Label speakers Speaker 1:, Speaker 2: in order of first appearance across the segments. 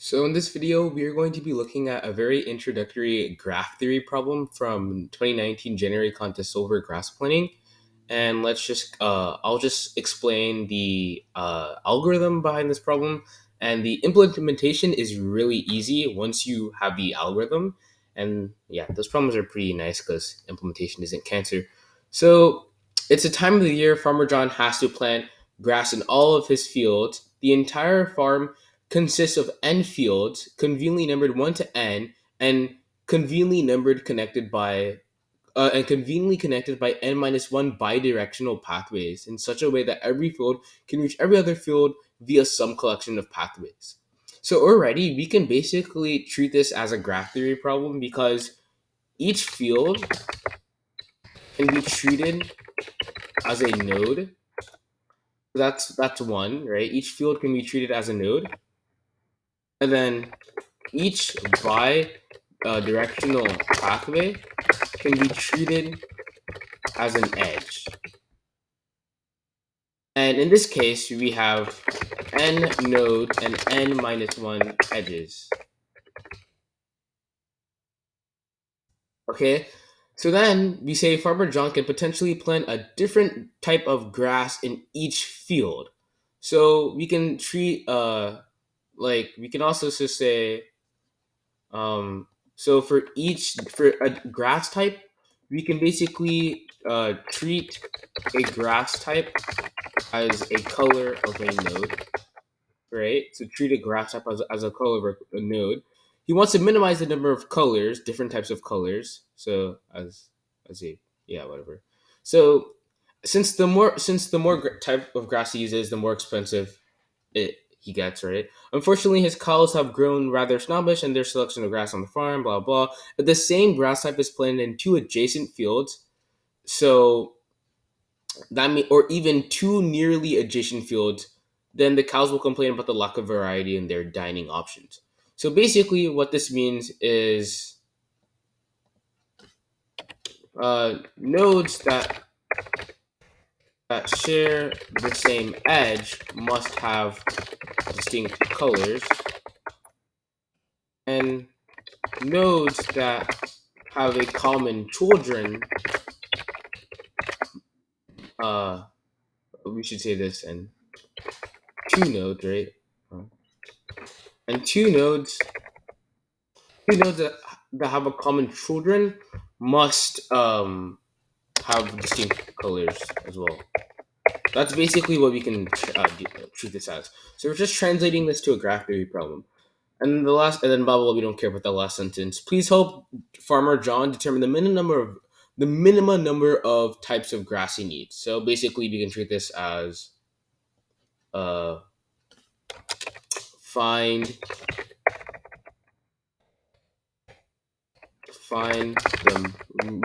Speaker 1: So in this video, we are going to be looking at a very introductory graph theory problem from 2019 January contest Silver grass planning. And I'll just explain the algorithm behind this problem. And the implementation is really easy once you have the algorithm. And yeah, those problems are pretty nice because implementation isn't cancer. So it's a time of the year Farmer John has to plant grass in all of his fields. The entire farm consists of n fields, conveniently numbered 1 to n, and conveniently numbered connected by conveniently connected by n minus 1 bidirectional pathways in such a way that every field can reach every other field via some collection of pathways. So already we can basically treat this as a graph theory problem because each field can be treated as a node. That's one, right? Each field can be treated as a node, and then each directional pathway can be treated as an edge. And in this case, we have n nodes and n minus 1 edges. Okay, so then we say Farmer John can potentially plant a different type of grass in each field. So we can treat, we can also just say, so for a grass type, we can basically treat a grass type as a color of a node, right? So treat a grass type as a color of a node. He wants to minimize the number of colors, different types of colors. So as a yeah, whatever. So since the more type of grass he uses, the more expensive it he gets, right? Unfortunately, his cows have grown rather snobbish in their selection of grass on the farm, blah blah. But the same grass type is planted in two adjacent fields, so or even two nearly adjacent fields, then the cows will complain about the lack of variety in their dining options. So basically, what this means is nodes that share the same edge must have distinct colors, and nodes that have a common children, uh, we should say this, and two nodes, right? Uh, And two nodes that have a common children must have distinct colors as well. That's basically what we can treat this as. So we're just translating this to a graph theory problem. And then blah blah. We don't care about the last sentence. Please help Farmer John determine the minimum number of types of grass he needs. So basically, we can treat this as uh, find find the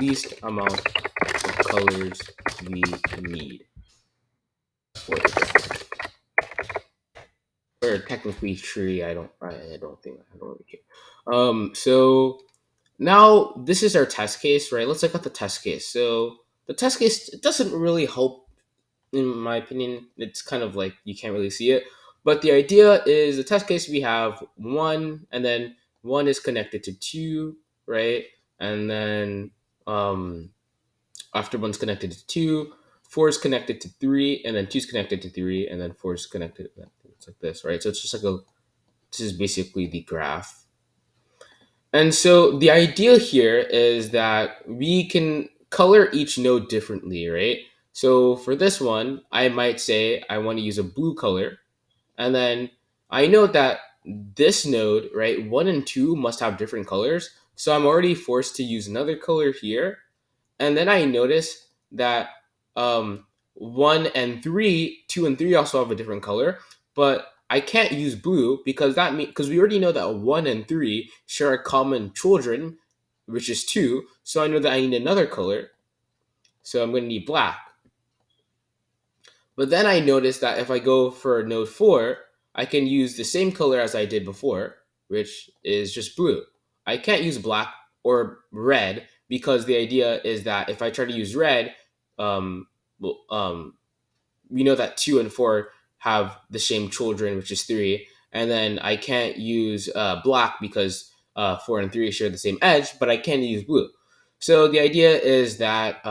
Speaker 1: least amount of colors we need for the graph. Or technically tree. I don't really care. So now this is our test case, right? Let's look at the test case. So the test case, it doesn't really help, in my opinion. It's kind of like you can't really see it. But the idea is the test case, we have one, and then one is connected to two, right? And then after one's connected to two, four is connected to three, and then two is connected to three, and then four is connected. It's like this, right? So it's just like this is basically the graph. And so the idea here is that we can color each node differently, right? So for this one, I might say I want to use a blue color. And then I know that this node, right, one and two must have different colors. So I'm already forced to use another color here. And then I notice that um, two and three also have a different color, but I can't use blue because we already know that one and three share a common children, which is two. So I know that I need another color. So I'm going to need black. But then I noticed that if I go for node 4, I can use the same color as I did before, which is just blue. I can't use black or red because the idea is that if I try to use red, um, well, we know that 2 and 4 have the same children, which is 3. and then I can't use black because 4 and 3 share the same edge, but I can use blue. So the idea is that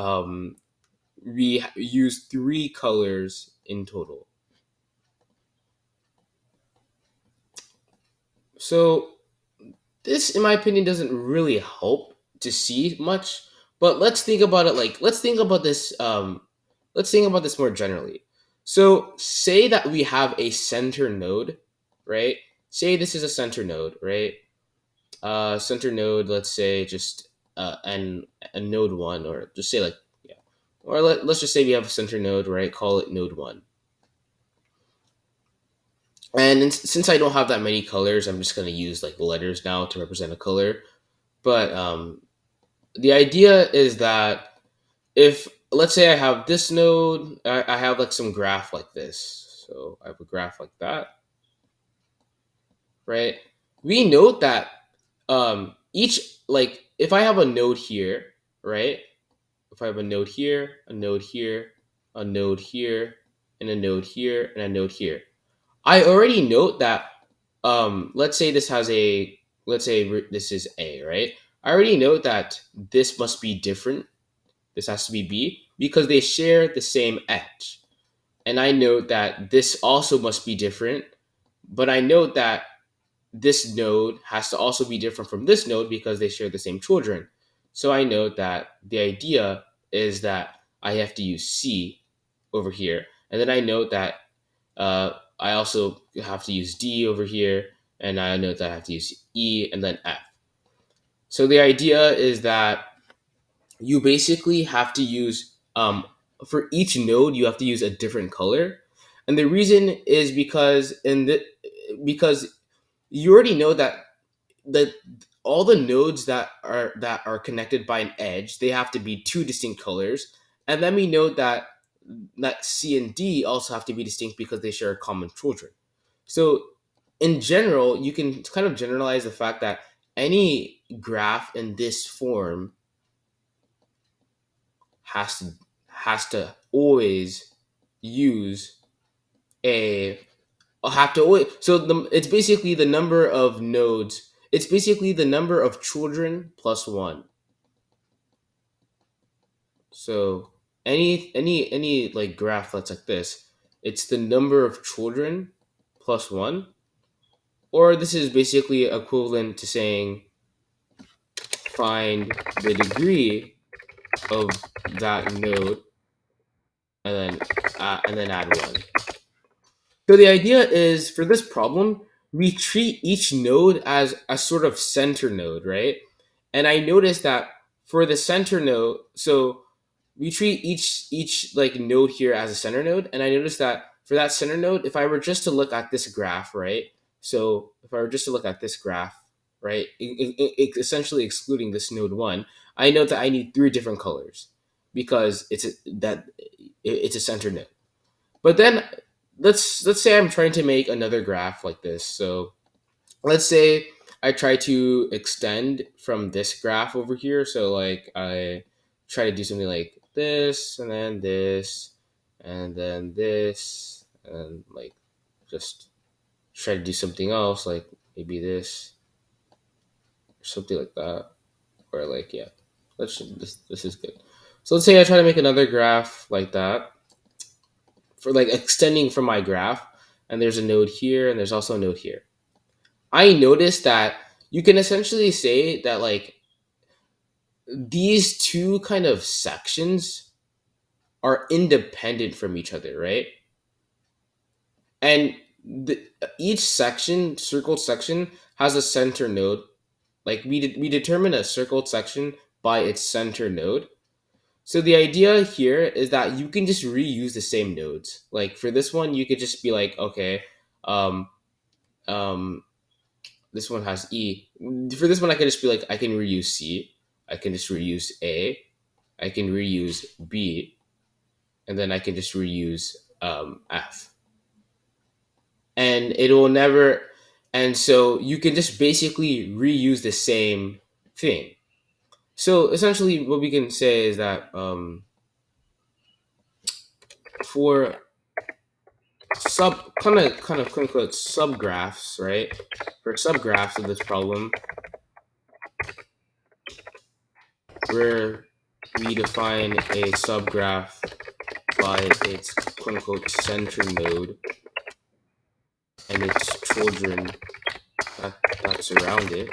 Speaker 1: we use three colors in total. So this, in my opinion, doesn't really help to see much. But let's think about it like let's think about this. Let's think about this more generally. So say that we have a center node, right? Say this is a center node, right? Center node. Let's say just and a node one, or just say like yeah, or let's just say we have a center node, right? Call it node one. And since I don't have that many colors, I'm just gonna use like letters now to represent a color. But the idea is that if let's say I have this node, I have like some graph like this. So I have a graph like that, right? We note that each like if I have a node here, right? If I have a node here, a node here, a node here, and a node here, and a node here, I already note that let's say this has a let's say this is A, right? I already note that this must be different. This has to be B because they share the same edge. And I note that this also must be different, but I note that this node has to also be different from this node because they share the same children. So I note that the idea is that I have to use C over here. And then I note that I also have to use D over here. And I note that I have to use E and then F. So the idea is that you basically have to use for each node you have to use a different color, and the reason is because you already know that all the nodes that are connected by an edge, they have to be two distinct colors, and then we know that C and D also have to be distinct because they share common children. So in general, you can kind of generalize the fact that any graph in this form has to has to always use a have to always so it's basically the number of nodes, it's basically the number of children plus one. So any like graph that's like this, it's the number of children plus one, or this is basically equivalent to saying find the degree of that node and then add one. So the idea is for this problem, we treat each node as a sort of center node, right? And I noticed that for the center node, so we treat each like node here as a center node, and I noticed that for that center node, if I were just to look at this graph, right? So if I were just to look at this graph, right, essentially excluding this node one, I know that I need three different colors because it's a center node. But then let's say I'm trying to make another graph like this. So let's say I try to extend from this graph over here. So like I try to do something like this and then this and then this and like just try to do something else like maybe this or something like that. Or like yeah. This is good. So let's say I try to make another graph like that for like extending from my graph, and there's a node here and there's also a node here. I noticed that you can essentially say that like these two kind of sections are independent from each other, right? And each section, circled section, has a center node. Like we determine a circled section by its center node. So the idea here is that you can just reuse the same nodes. Like for this one, you could just be like, okay, um, um, this one has E. For this one, I can just be like, I can reuse C. I can just reuse A. I can reuse B, and then I can just reuse F. And it will never. And so you can just basically reuse the same thing. So essentially, what we can say is that for kind of quote unquote subgraphs, right? For subgraphs of this problem, where we define a subgraph by its quote unquote center node and its children that, that surround it,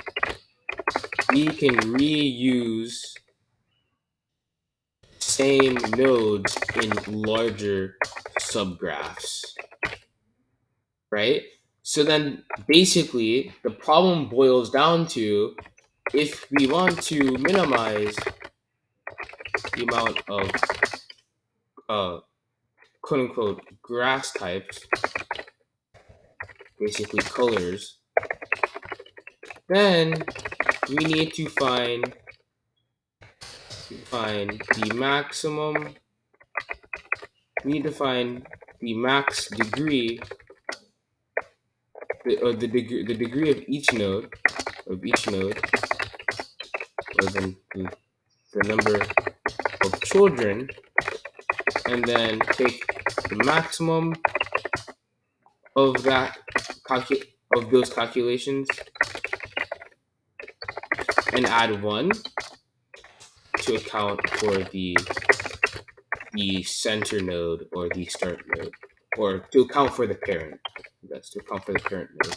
Speaker 1: we can reuse same nodes in larger subgraphs, right? So then basically the problem boils down to, if we want to minimize the amount of uh, quote unquote grass types, basically colors, then we need to find the maximum. We need to find the max degree, the degree of each node, or the number of children, and then take the maximum of that of those calculations and add one to account for the center node or the start node, or to account for the parent. That's to account for the parent node.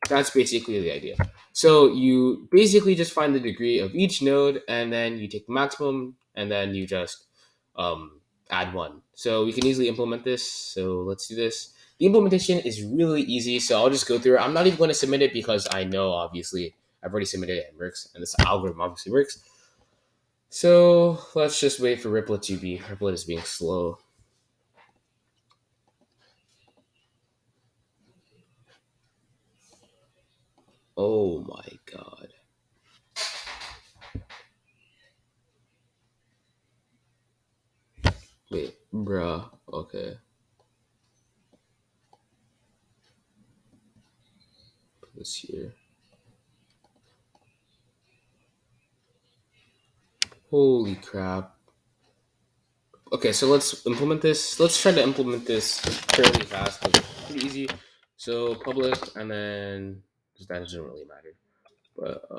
Speaker 1: That's basically the idea. So you basically just find the degree of each node, and then you take the maximum, and then you just add one. So we can easily implement this. So let's do this. The implementation is really easy, so I'll just go through it. I'm not even going to submit it because I know, obviously, I've already submitted it and it works, and this algorithm obviously works. So let's just wait for Riplet to be. Riplet is being slow. Oh my god. Wait, bruh. Okay. Put this here. Holy crap. Okay, so let's implement this. Let's try to implement this fairly fast. It's pretty easy. So public, and then that doesn't really matter. But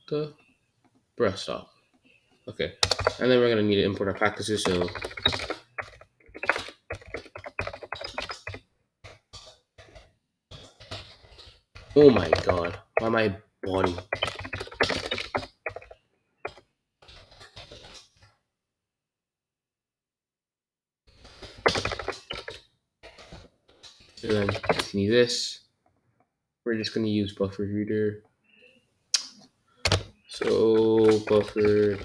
Speaker 1: the bruh, stop. Okay, and then we're gonna need to import our practices. So oh my god, why my body? So then need this. We're just gonna use buffer reader. So buffer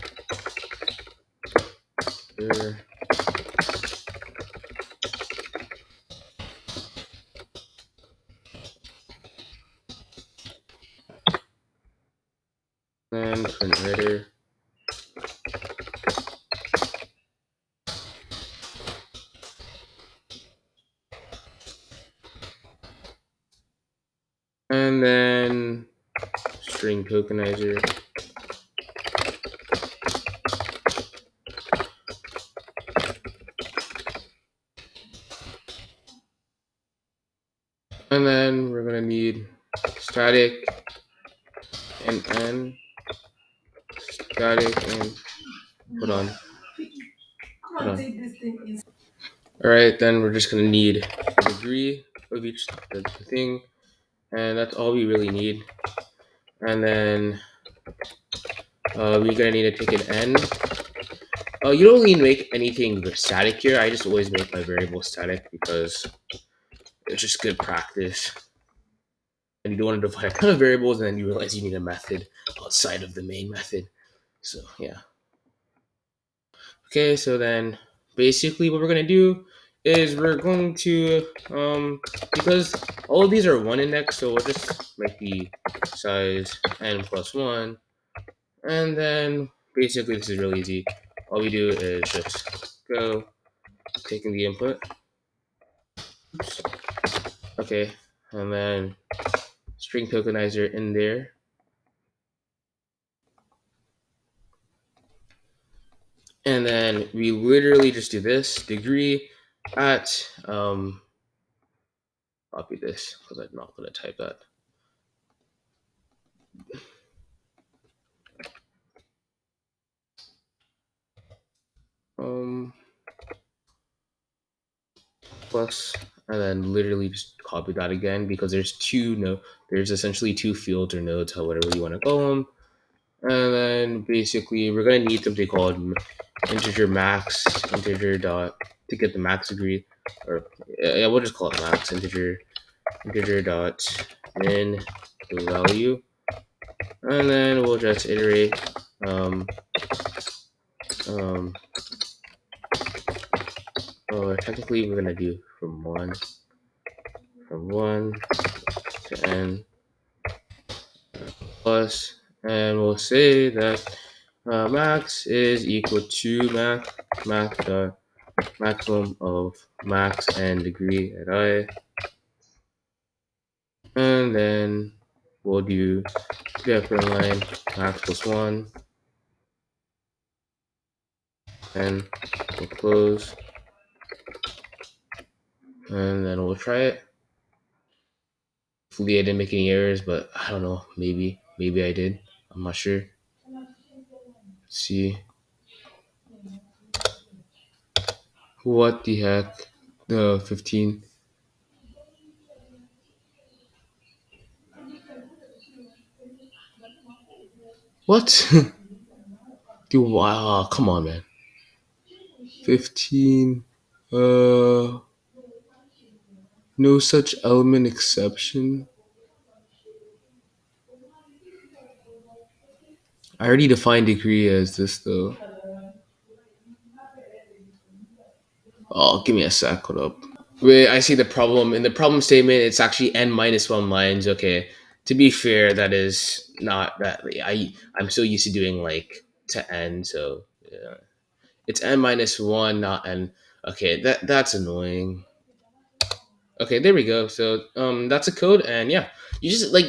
Speaker 1: there. And print writer. And then string tokenizer. And then we're gonna need static and n, static and hold on. Hold on. All right, then we're just gonna need a degree of each the thing, and that's all we really need. And then we're gonna need to take an n. You don't really make anything static here. I just always make my variable static because it's just good practice. And you don't want to define a ton of variables, and then you realize you need a method outside of the main method. So yeah. Okay, so then basically what we're gonna do is we're going to because all of these are one index, so we'll just make the size n plus one, and then basically this is really easy. All we do is just go taking the input. Oops. Okay, and then string tokenizer in there. And then we literally just do this degree at copy this because I'm not gonna type that. Um plus, and then literally just copy that again because there's essentially two fields or nodes, however you want to call them. And then basically we're gonna need something called integer max, integer dot to get the max degree, or yeah, we'll just call it max integer dot min the value, and then we'll just iterate. Um, um, technically we're gonna do from one to n plus, and we'll say that max is equal to max dot maximum of max and degree at I, and then we'll do the upper line max plus one, and we'll close, and then we'll try it. Hopefully I didn't make any errors, but I don't know. Maybe I did. I'm not sure. Let's see. What the heck? The 15. What? Dude, wow, come on, man. 15. Uh, no such element exception. I already defined degree as this though. Oh, give me a sec. Hold up. Wait, I see the problem. In the problem statement, it's actually n minus one lines. Okay. To be fair, that is not that. I'm so used to doing like to n, so yeah. It's n minus one, not n. Okay, that's annoying. Okay, there we go. So that's a code, and yeah, you just like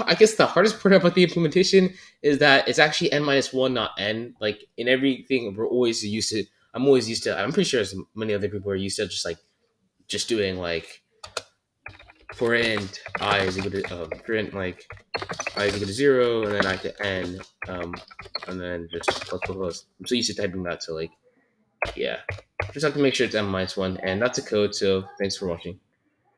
Speaker 1: I guess the hardest part about the implementation is that it's actually n minus one, not n. Like in everything, we're always used to. I'm always used to. I'm pretty sure as many other people are used to just doing like for int I is equal to for int like I is equal to zero, and then I to n, and then just plus plus plus. I'm so used to typing that, so like yeah, just have to make sure it's n minus one, and that's a code. So thanks for watching.